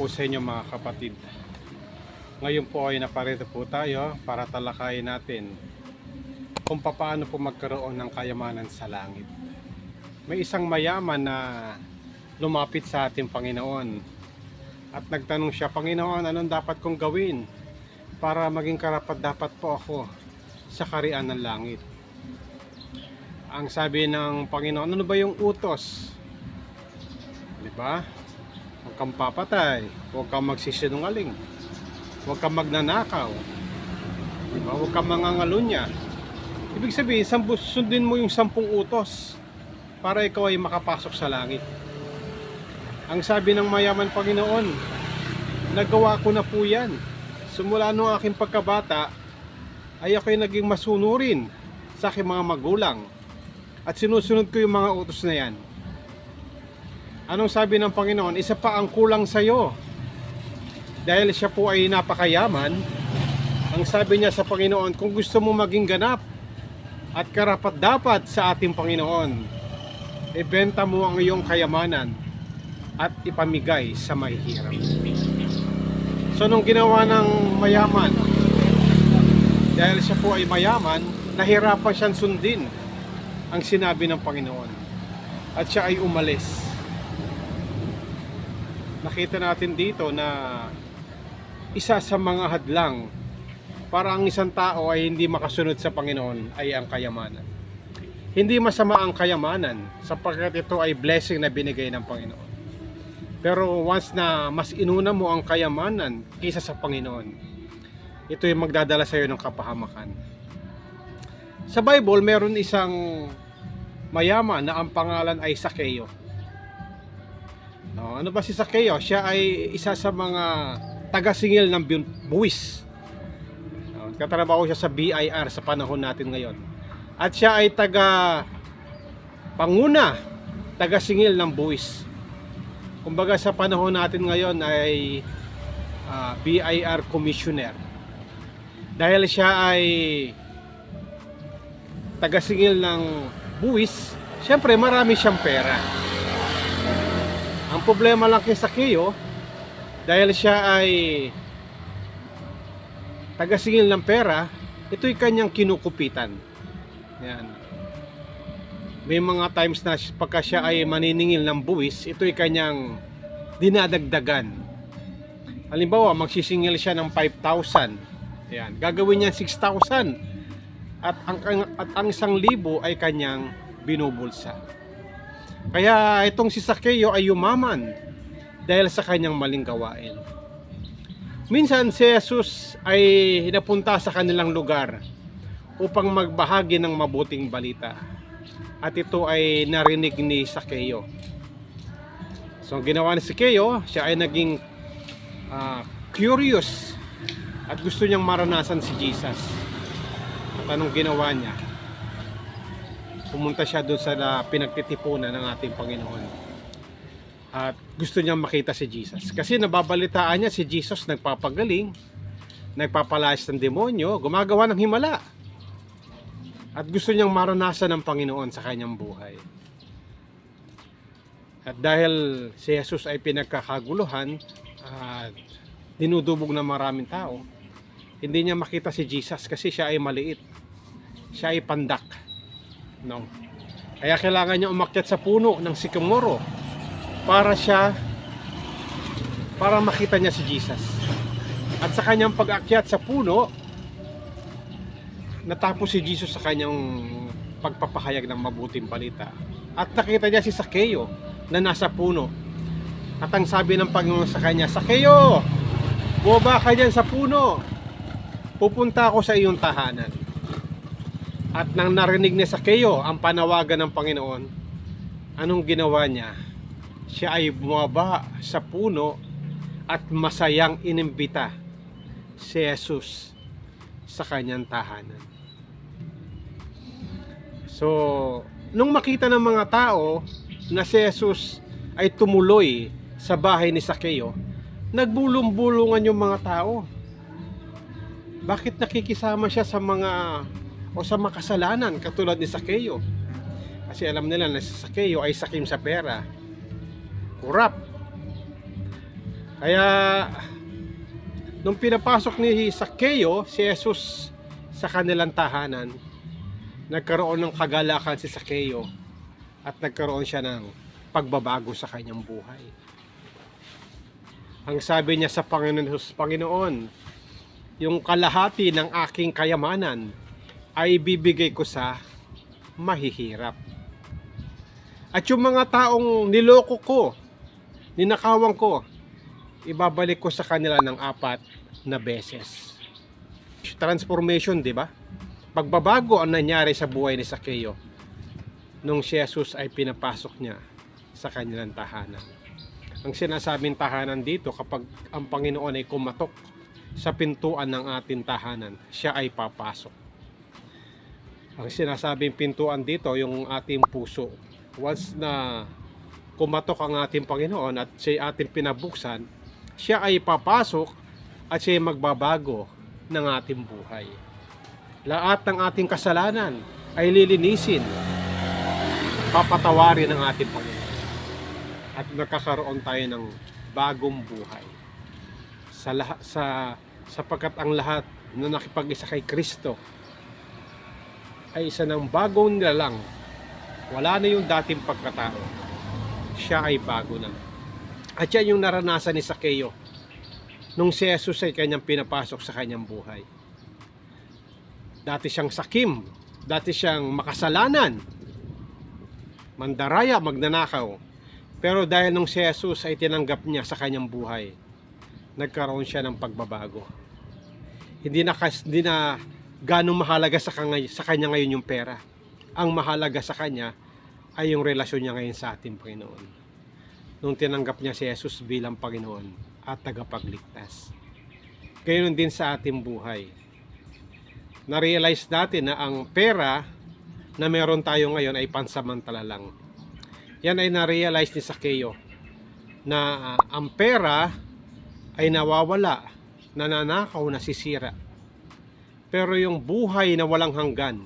po sa inyo mga kapatid. Ngayon po ay naparito po tayo para talakayin natin kung paano po magkaroon ng kayamanan sa langit. May isang mayaman na lumapit sa ating Panginoon at nagtanong siya, Panginoon, anong dapat kong gawin para maging karapat-dapat po ako sa kaharian ng langit? Ang sabi ng Panginoon, ano ba yung utos? Diba? Huwag kang papatay, huwag kang magsisinungaling, huwag kang magnanakaw, diba? Huwag kang mangangalunya. Ibig sabihin, sundin mo yung 10 utos para ikaw ay makapasok sa langit. Ang sabi ng mayaman, Panginoon, nagawa ko na po yan. Simula nung aking pagkabata ay ako'y naging masunurin sa aking mga magulang at sinusunod ko yung mga utos na yan. Anong sabi ng Panginoon? Isa pa ang kulang sa iyo. Dahil siya po ay napakayaman, ang sabi niya sa Panginoon, kung gusto mo maging ganap at karapat-dapat sa ating Panginoon, ibenta mo ang iyong kayamanan at ipamigay sa mahihirap. So nung ginawa ng mayaman, dahil siya po ay mayaman, nahirapan siyang sundin ang sinabi ng Panginoon at siya ay umalis. Nakita natin dito na isa sa mga hadlang para ang isang tao ay hindi makasunod sa Panginoon ay ang kayamanan. Hindi masama ang kayamanan sapagkat ito ay blessing na binigay ng Panginoon. Pero once na mas inuna mo ang kayamanan kaysa sa Panginoon, ito ay magdadala sa iyo ng kapahamakan. Sa Bible, meron isang mayaman na ang pangalan ay Sakeo. Ano ba si Sakeo? Siya ay isa sa mga taga-singil ng buwis. Katrabaho siya sa BIR sa panahon natin ngayon. At siya ay panguna, taga-singil ng buwis. Kumbaga sa panahon natin ngayon ay BIR commissioner. Dahil siya ay taga-singil ng buwis, syempre marami siyang pera. Ang problema lang kay Sakeo, dahil siya ay taga-singil ng pera, ito'y kanyang kinukupitan. Yan. May mga times na pagka siya ay maniningil ng buwis, ito'y kanyang dinadagdagan. Halimbawa, magsisingil siya ng 5,000. Yan. Gagawin niya 6,000. At ang 1,000 ay kanyang binubulsa. Kaya itong si Sakeo ay yumaman dahil sa kanyang maling gawain. Minsan si Jesus ay napunta sa kanilang lugar upang magbahagi ng mabuting balita. At ito ay narinig ni Sakeo. So ang ginawa ni Sakeo, siya ay naging curious at gusto niyang maranasan si Jesus. At anong ginawa niya? Pumunta siya doon sa pinagtitipunan ng ating Panginoon. At gusto niyang makita si Jesus. Kasi nababalitaan niya si Jesus nagpapagaling, nagpapalayas ng demonyo, gumagawa ng himala. At gusto niyang maranasan ng Panginoon sa kanyang buhay. At dahil si Jesus ay pinagkakaguluhan at dinudubog ng maraming tao, hindi niya makita si Jesus kasi siya ay maliit. Siya ay pandak. No. Kaya kailangan niya umakyat sa puno ng sikamoro para makita niya si Jesus. At sa kanyang pag-akyat sa puno, natapos si Jesus sa kanyang pagpapahayag ng mabuting balita. At nakita niya si Sakeo na nasa puno. At ang sabi ng Panginoon sa kanya, Sakeo, bumaba ka dyan sa puno. Pupunta ako sa iyong tahanan. At nang narinig ni Sakeo ang panawagan ng Panginoon, anong ginawa niya? Siya ay bumaba sa puno at masayang inimbita si Jesus sa kanyang tahanan. So, nung makita ng mga tao na si Jesus ay tumuloy sa bahay ni Sakeo, nagbulong-bulungan yung mga tao. Bakit nakikisama siya sa mga sa makasalanan katulad ni Sakeo? Kasi alam nila na si Sakeo ay sakim sa pera, kurap. Kaya nung pinapasok ni Sakeo si Jesus sa kanilang tahanan, nagkaroon ng kagalakan si Sakeo at nagkaroon siya ng pagbabago sa kanyang buhay. Ang sabi niya sa Panginoon Jesus, Panginoon, yung kalahati ng aking kayamanan ay bibigay ko sa mahihirap. At yung mga taong niloko ko, ninakawan ko, ibabalik ko sa kanila ng 4 na beses. Transformation, di ba? Pagbabago ang nangyari sa buhay ni Sakeo nung si Jesus ay pinapasok niya sa kanilang tahanan. Ang sinasabing tahanan dito, kapag ang Panginoon ay kumatok sa pintuan ng ating tahanan, siya ay papasok. Ang sinasabing pintuan dito, yung ating puso. Once na kumatok ang ating Panginoon at siya ating pinabuksan, siya ay papasok at siya ay magbabago ng ating buhay. Lahat ng ating kasalanan ay lilinisin, papatawarin ng ating Panginoon, at nakakaroon tayo ng bagong buhay. Sapagkat ang lahat na nakipag-isa kay Kristo ay isa ng bagong nilalang. Wala na yung dating pagkatao. Siya ay bago na. At yan yung naranasan ni Sakeo nung si Jesus ay kanyang pinapasok sa kanyang buhay. Dati siyang sakim, dati siyang makasalanan, mandaraya, magnanakaw. Pero dahil nung si Jesus ay tinanggap niya sa kanyang buhay, nagkaroon siya ng pagbabago. Hindi na ganong mahalaga sa kanya ngayon yung pera. Ang mahalaga sa kanya ay yung relasyon niya ngayon sa ating Panginoon. Nung tinanggap niya si Jesus bilang Panginoon at tagapagligtas. Gayun din sa ating buhay. Na-realize natin na ang pera na meron tayo ngayon ay pansamantala lang. Yan ay na-realize ni Sakeo na ang pera ay nawawala, nananakaw, nasisira. Pero yung buhay na walang hanggan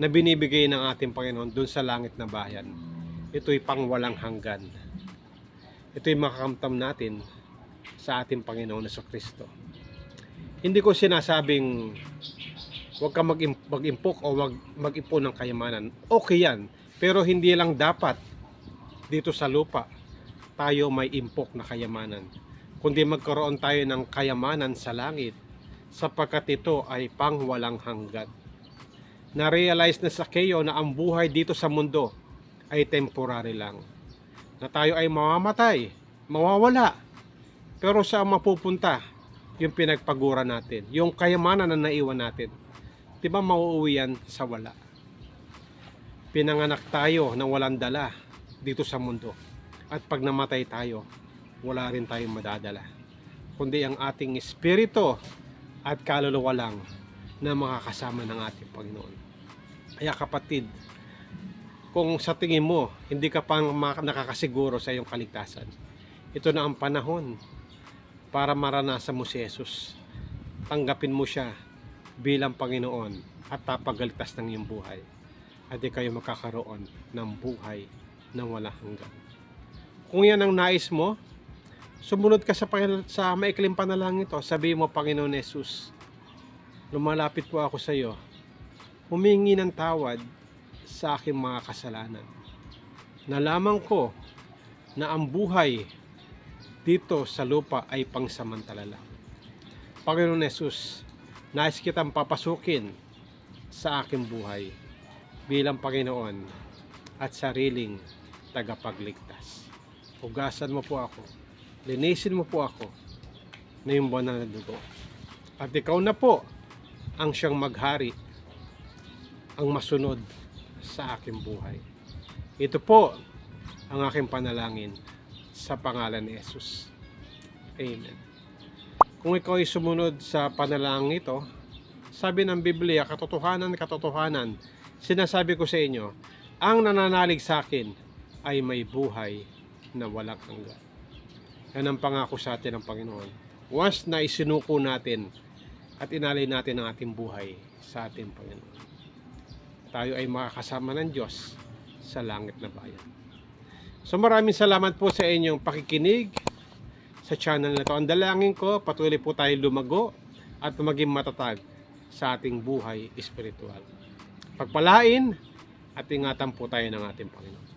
na binibigay ng ating Panginoon dun sa langit na bayan, ito'y pang walang hanggan. Ito'y makakamtam natin sa ating Panginoon Jesucristo. Hindi ko sinasabing huwag ka mag-impok o mag-ipon ng kayamanan. Okay yan. Pero hindi lang dapat dito sa lupa tayo may impok na kayamanan, kundi magkaroon tayo ng kayamanan sa langit, sapagkat ito ay pang walang hanggan. Na-realize na Sakeo na ang buhay dito sa mundo ay temporary lang. Na tayo ay mamamatay, mawawala. Pero saan mapupunta yung pinagpagura natin, yung kayamanan na naiwan natin? Diba mauuwi yan sa wala? Pinanganak tayo ng walang dala dito sa mundo. At pag namatay tayo, wala rin tayong madadala, kundi ang ating espiritu at kaluluwa lang na makakasama ng ating Panginoon. Kaya kapatid, kung sa tingin mo hindi ka pang nakakasiguro sa iyong kaligtasan, ito na ang panahon para maranasan mo si Jesus. Tanggapin mo siya bilang Panginoon at tapagaligtas ng iyong buhay, at di kayo makakaroon ng buhay na walang hanggan. Kung yan ang nais mo, sumunod ka sa maikling panalangin ito. Sabihin mo, Panginoon Jesus, lumalapit po ako sa iyo, humingi ng tawad sa aking mga kasalanan. Nalaman ko na ang buhay dito sa lupa ay pangsamantala lang. Panginoon Jesus, nais kitang papasukin sa aking buhay bilang Panginoon at sariling tagapagligtas. Hugasan mo po ako, linisin mo po ako na yung banal na dugo. At ikaw na po ang siyang maghari, ang masunod sa aking buhay. Ito po ang aking panalangin sa pangalan ni Jesus. Amen. Kung ikaw ay sumunod sa panalangin ito, sabi ng Biblia, katotohanan, sinasabi ko sa inyo, ang nananalig sa akin ay may buhay na walang hanggan. Yan ang pangako sa atin ng Panginoon. Once na isinuko natin at inalay natin ang ating buhay sa ating Panginoon, tayo ay makakasama ng Diyos sa langit na bayan. So maraming salamat po sa inyong pakikinig sa channel na to. Ang dalangin ko, patuloy po tayo lumago at maging matatag sa ating buhay espiritual. Pagpalain at ingatan po tayo ng ating Panginoon.